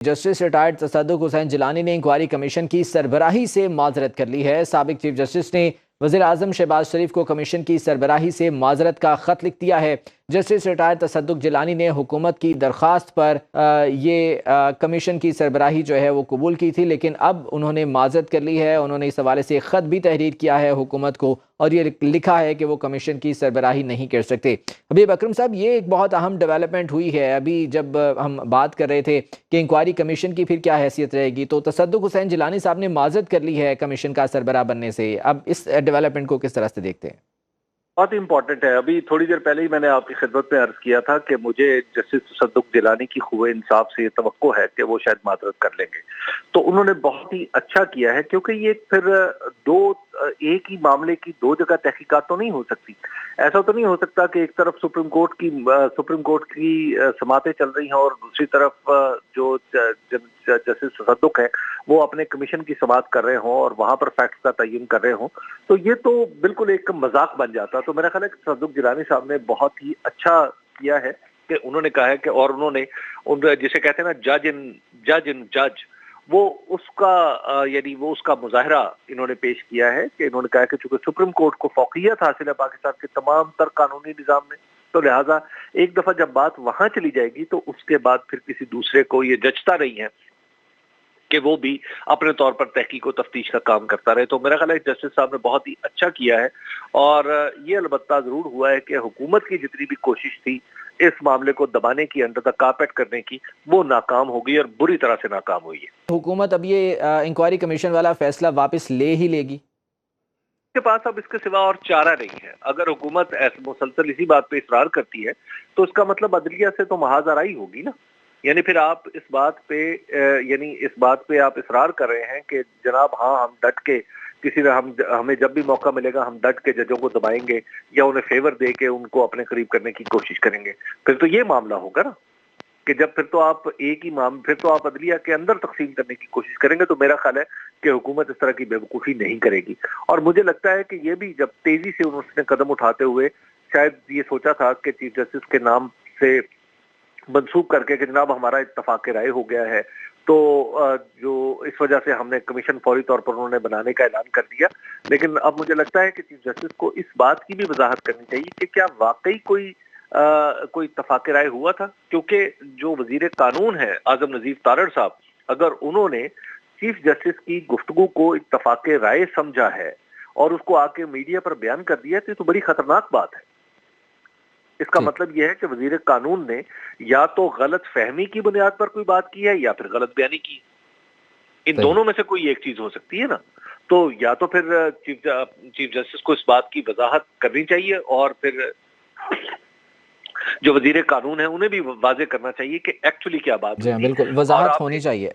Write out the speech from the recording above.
Justice retired तसद्दुक हुसैन जिलानी ने inquiry commission की सरबराही से माजरत कर ली है। साबिक चीफ जस्टिस ने वज़ीर आज़म शहबाज शरीफ को कमीशन की सरबराही से माजरत का ख़त लिख दिया है। जस्टिस रिटायर्ड तसद्दुक जिलानी ने हुकूमत की दरख्वास्त पर कमीशन की सरबराही जो है वो कबूल की थी, लेकिन अब उन्होंने माजरत कर ली है। उन्होंने इस हवाले से ख़त भी तहरीर किया है हुकूमत को और ये लिखा है कि वो कमीशन की सरबराही नहीं कर सकते। हबीब अकरम साहब, ये एक बहुत अहम डेवलपमेंट हुई है। अभी जब हम बात कर रहे थे कि इंक्वायरी कमीशन की फिर क्या हैसियत रहेगी, तो तसद्दुक हुसैन जिलानी साहब ने माजरत कर ली है कमीशन का सरबराह बनने से। अब इस डेवलपमेंट को किस तरह से देखते हैं? बहुत इंपॉर्टेंट है। अभी थोड़ी देर पहले ही मैंने आपकी खिदमत में अर्ज किया था कि मुझे जस्टिस तसद्दुक जिलानी की खुए इंसाफ से ये तवक्को है कि वो शायद माजरत कर लेंगे, तो उन्होंने बहुत ही अच्छा किया है, क्योंकि ये फिर एक ही मामले की दो जगह तहकीकात तो नहीं हो सकती। ऐसा तो नहीं हो सकता कि एक तरफ सुप्रीम कोर्ट की समातें चल रही हैं और दूसरी तरफ जो जस्टिस तसद्दुक है वो अपने कमीशन की समात कर रहे हों और वहां पर फैक्ट्स का तयन कर रहे हों, तो ये तो बिल्कुल एक मजाक बन जाता। तो मेरा ख्याल है कि तसद्दुक जिलानी साहब ने बहुत ही अच्छा किया है कि उन्होंने कहा है कि, और उन्होंने जिसे कहते हैं ना जज इन जज, वो उसका यानी वो उसका मुजाहरा इन्होंने पेश किया है कि इन्होंने कहा कि चूंकि सुप्रीम कोर्ट को फौकियत हासिल है पाकिस्तान के तमाम तर कानूनी निजाम में, तो लिहाजा एक दफा जब बात वहां चली जाएगी तो उसके बाद फिर किसी दूसरे को ये जचता नहीं है कि वो भी अपने तौर पर तहकीक व तफ्तीश का काम करता रहे। तो मेरा ख्याल है जस्टिस साहब ने बहुत ही अच्छा किया है और ये अलबत्ता जरूर हुआ है कि हुकूमत की जितनी भी कोशिश थी इस मामले को दबाने की, अंडर द कारपेट करने की, वो नाकाम हो गई और बुरी तरह से नाकाम हुई है। हुकूमत अब ये इंक्वायरी कमीशन वाला फैसला वापस ले ही लेगी? के पास अब इसके सिवा और चारा नहीं है। अगर हुकूमत ऐसे मुसलसल इसी बात पे इसरार करती है तो इसका मतलब अदलिया से तो महाजराई होगी ना। यानी फिर आप इस बात पे आप इसरार कर रहे हैं कि जनाब हाँ, हम डट के हमें जब भी मौका मिलेगा हम डट के जजों को दबाएंगे या उन्हें फेवर दे के उनको अपने करीब करने की कोशिश करेंगे। फिर तो ये मामला होगा ना कि जब फिर तो आप अदलिया के अंदर तकसीम करने की कोशिश करेंगे। तो मेरा ख्याल है कि हुकूमत इस तरह की बेवकूफ़ी नहीं करेगी। और मुझे लगता है कि ये भी जब तेजी से उन्होंने कदम उठाते हुए शायद ये सोचा था कि चीफ जस्टिस के नाम से मंसूब करके कि जनाब हमारा इत्तफाक राय हो गया है, तो जो इस वजह से हमने कमीशन फौरी तौर पर उन्होंने बनाने का ऐलान कर दिया। लेकिन अब मुझे लगता है कि चीफ जस्टिस को इस बात की भी वजाहत करनी चाहिए कि क्या वाकई कोई इत्तफाक राय हुआ था, क्योंकि जो वजीर कानून है आजम नजीफ तारड़ साहब, अगर उन्होंने चीफ जस्टिस की गुफ्तगू को इत्तफाक राय समझा है और उसको आके मीडिया पर बयान कर दिया तो बड़ी खतरनाक बात है। इसका मतलब यह है कि वजीर कानून ने या तो गलत फहमी की बुनियाद पर कोई बात की है या फिर गलत बयानी की। इन दोनों में से कोई एक चीज हो सकती है ना। तो या तो फिर चीफ जस्टिस को इस बात की वजाहत करनी चाहिए और फिर जो वजीर कानून है उन्हें भी वाजे करना चाहिए कि एक्चुअली क्या बात हुई थी। बिल्कुल वजाहत होनी चाहिए।